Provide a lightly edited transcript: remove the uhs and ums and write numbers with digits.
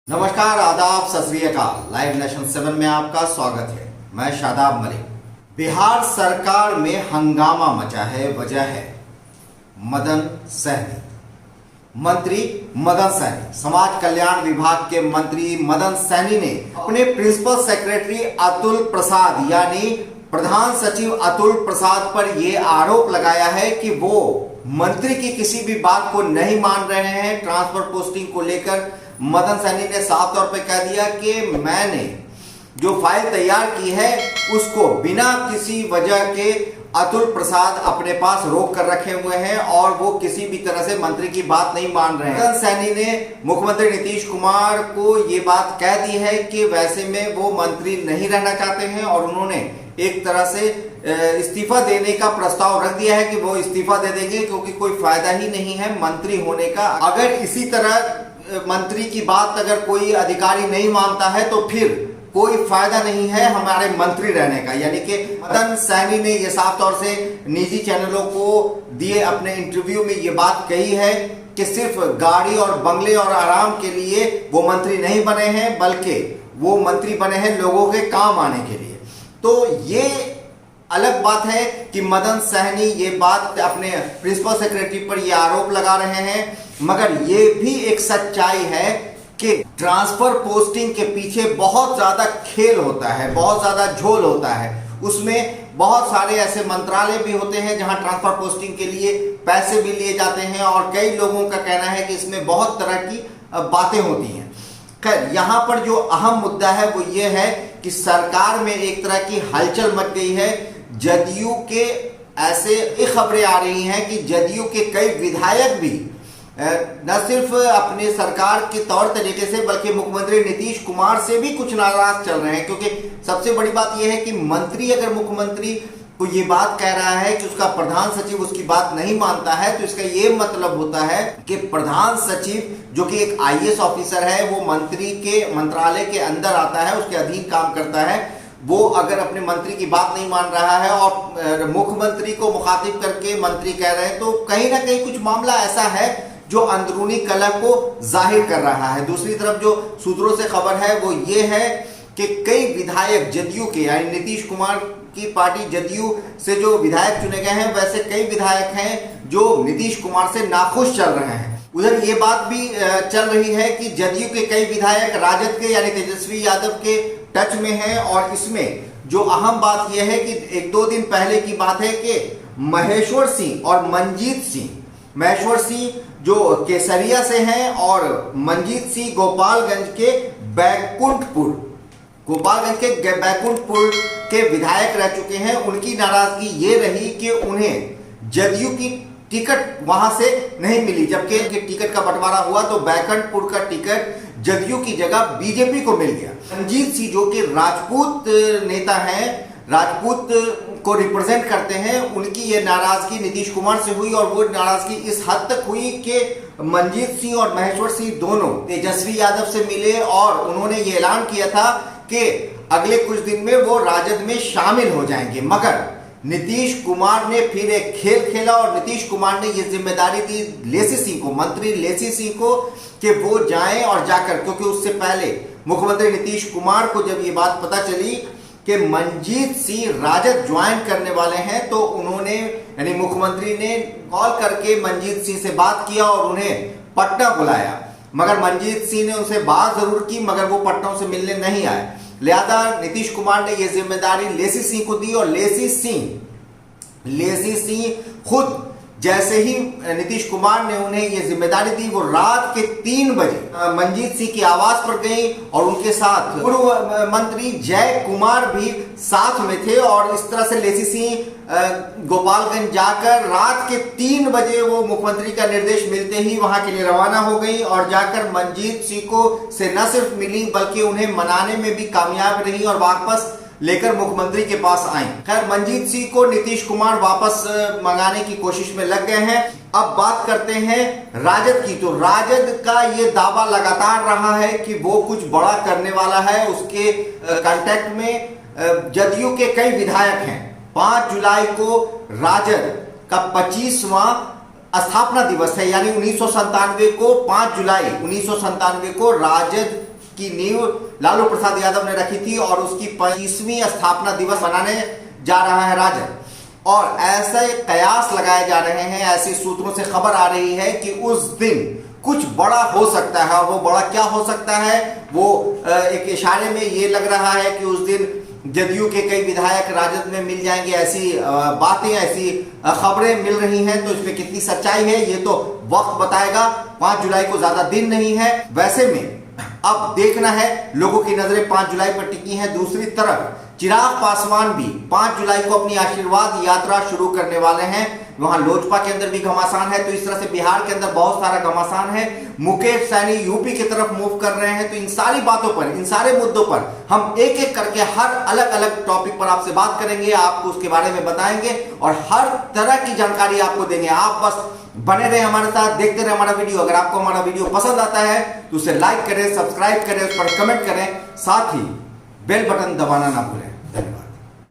नमस्कार, आदाब, सत श्री अकाल। लाइव नेशन 7 में आपका स्वागत है। मैं शादाब मलिक। बिहार सरकार में हंगामा मचा है। वजह है मदन सहनी। मंत्री मदन सहनी, समाज कल्याण विभाग के मंत्री मदन सहनी ने अपने प्रिंसिपल सेक्रेटरी अतुल प्रसाद यानी प्रधान सचिव अतुल प्रसाद पर यह आरोप लगाया है कि वो मंत्री की किसी भी बात को नहीं मान रहे हैं। ट्रांसफर पोस्टिंग को लेकर मदन सहनी ने साफ तौर पर कह दिया कि मैंने जो फाइल तैयार की है उसको बिना किसी वजह के अतुल प्रसाद अपने पास रोक कर रखे हुए हैं और वो किसी भी तरह से मंत्री की बात नहीं मान रहे हैं। मदन सहनी ने मुख्यमंत्री नीतीश कुमार को ये बात कह दी है कि वैसे में वो मंत्री नहीं रहना चाहते हैं और उन्होंने एक तरह से इस्तीफा देने का प्रस्ताव रख दिया है कि वो इस्तीफा दे देंगे क्योंकि कोई फायदा ही नहीं है मंत्री होने का। अगर इसी तरह मंत्री की बात अगर कोई अधिकारी नहीं मानता है तो फिर कोई फायदा नहीं है हमारे मंत्री रहने का। यानी कि मदन सहनी ने यह साफ तौर से निजी चैनलों को दिए अपने इंटरव्यू में ये बात कही है कि सिर्फ गाड़ी और बंगले और आराम के लिए वो मंत्री नहीं बने हैं, बल्कि वो मंत्री बने हैं लोगों के काम आने के लिए। तो ये अलग बात है कि मदन सहनी ये बात अपने प्रिंसिपल सेक्रेटरी पर ये आरोप लगा रहे हैं, मगर ये भी एक सच्चाई है कि ट्रांसफर पोस्टिंग के पीछे बहुत ज्यादा खेल होता है, बहुत ज्यादा झोल होता है। उसमें बहुत सारे ऐसे मंत्रालय भी होते हैं जहां ट्रांसफर पोस्टिंग के लिए पैसे भी लिए जाते हैं और कई लोगों का कहना है कि इसमें बहुत तरह की बातें होती हैं। खैर, यहां पर जो अहम मुद्दा है वो ये है कि सरकार में एक तरह की हलचल मच गई है। जदयू के ऐसे खबरें आ रही हैं कि जदयू के कई विधायक भी न सिर्फ अपने सरकार के तौर तरीके से बल्कि मुख्यमंत्री नीतीश कुमार से भी कुछ नाराज चल रहे हैं। क्योंकि सबसे बड़ी बात यह है कि मंत्री अगर मुख्यमंत्री को ये बात कह रहा है कि उसका प्रधान सचिव उसकी बात नहीं मानता है तो इसका ये मतलब होता है कि प्रधान सचिव जो कि एक आईएएस ऑफिसर है, वो मंत्री के मंत्रालय के अंदर आता है, उसके अधीन काम करता है। वो अगर अपने मंत्री की बात नहीं मान रहा है और मुख्यमंत्री को मुखातिब करके मंत्री कह रहे हैं तो कहीं ना कहीं कुछ मामला ऐसा है जो अंदरूनी कलह को जाहिर कर रहा है। दूसरी तरफ जो सूत्रों से खबर है वो ये है कि कई विधायक जदयू के यानी नीतीश कुमार की पार्टी जदयू से जो विधायक चुने गए हैं वैसे कई विधायक हैं जो नीतीश कुमार से नाखुश चल रहे हैं। उधर ये बात भी चल रही है कि जदयू के कई विधायक राजद के यानी तेजस्वी यादव के टच में हैं और इसमें जो अहम बात यह है कि एक दो दिन पहले की बात है कि महेश्वर सिंह और मंजीत सिंह, महेश्वर सिंह जो केसरिया से हैं और मंजीत सिंह गोपालगंज के बैकुंठपुर के विधायक रह चुके हैं। उनकी नाराजगी ये रही कि उन्हें जदयू की टिकट वहां से नहीं मिली, जबकि टिकट का बंटवारा हुआ तो बैकुंठपुर का टिकट जदयू की जगह बीजेपी को मिल गया। मंजीत सिंह जो कि राजपूत नेता हैं, राजपूत को रिप्रेजेंट करते हैं, उनकी ये नाराजगी नीतीश कुमार से हुई और वो नाराजगी इस हद तक हुई कि मंजीत सिंह और महेश्वर सिंह दोनों तेजस्वी यादव से मिले और उन्होंने ये ऐलान किया था कि अगले कुछ दिन में वो राजद में शामिल हो जाएंगे। मगर नीतीश कुमार ने फिर एक खेल खेला और नीतीश कुमार ने ये जिम्मेदारी दी लेसी सिंह को, मंत्री लेसी सिंह को, कि वो जाएं और जाकर, क्योंकि उससे पहले मुख्यमंत्री नीतीश कुमार को जब ये बात पता चली कि मंजीत सिंह राजद ज्वाइन करने वाले हैं तो उन्होंने यानी मुख्यमंत्री ने कॉल करके मंजीत सिंह से बात किया और उन्हें पटना बुलाया। मगर मंजीत सिंह ने उनसे बात जरूर की मगर वो पटना से मिलने नहीं आए। लिहाजा नीतीश कुमार ने यह जिम्मेदारी लेसी सिंह को दी और लेसी सिंह खुद जैसे ही नीतीश कुमार ने उन्हें यह जिम्मेदारी दी वो रात के 3 बजे मंजीत सिंह की आवास पर गई और उनके साथ पूर्व मंत्री जय कुमार भी साथ में थे और इस तरह से लेसी सिंह गोपालगंज जाकर रात के 3 बजे वो मुख्यमंत्री का निर्देश मिलते ही वहां के लिए रवाना हो गई और जाकर मंजीत सिंह को से न सिर्फ मिली बल्कि उन्हें मनाने में भी कामयाब रही और वापस लेकर मुख्यमंत्री के पास आई। खैर, मंजीत सिंह को नीतीश कुमार वापस मंगाने की कोशिश में लग गए हैं। अब बात करते हैं राजद की। तो राजद का ये दावा लगातार रहा है कि वो कुछ बड़ा करने वाला है। उसके कांटेक्ट में जदयू के कई विधायक हैं। 5 जुलाई को राजद का 25वां स्थापना दिवस है, यानी 1997 को 5 जुलाई 1997 को राजद की नींव लालू प्रसाद यादव ने रखी थी और उसकी 25वीं स्थापना दिवस मनाने जा रहा है राजद। और ऐसे कयास लगाए जा रहे हैं, ऐसी सूत्रों से खबर आ रही है कि उस दिन कुछ बड़ा हो सकता है। वो बड़ा क्या हो सकता है, वो एक इशारे में ये लग रहा है कि उस दिन जदयू के कई विधायक राजद में मिल जाएंगे, ऐसी बातें, ऐसी खबरें मिल रही हैं। तो इसमें कितनी सच्चाई है ये तो वक्त बताएगा। 5 जुलाई को ज्यादा दिन नहीं है। वैसे में अब देखना है, लोगों की नजरें 5 जुलाई पर टिकी हैं। दूसरी तरफ चिराग पासवान भी 5 जुलाई को अपनी आशीर्वाद यात्रा शुरू करने वाले हैं। वहां लोजपा के अंदर भी घमासान है, तो इस तरह से बिहार के अंदर बहुत सारा घमासान है। मुकेश सहनी यूपी की तरफ मूव कर रहे हैं। तो इन सारी बातों पर, इन सारे मुद्दों पर हम एक एक करके हर अलग अलग टॉपिक पर आपसे बात करेंगे, आपको उसके बारे में बताएंगे और हर तरह की जानकारी आपको देंगे। आप बस बने रहे हमारे साथ, देखते रहे हमारा वीडियो। अगर आपको हमारा वीडियो पसंद आता है तो उसे लाइक करें, सब्सक्राइब करें, उस पर कमेंट करें, साथ ही बेल बटन दबाना ना भूलें।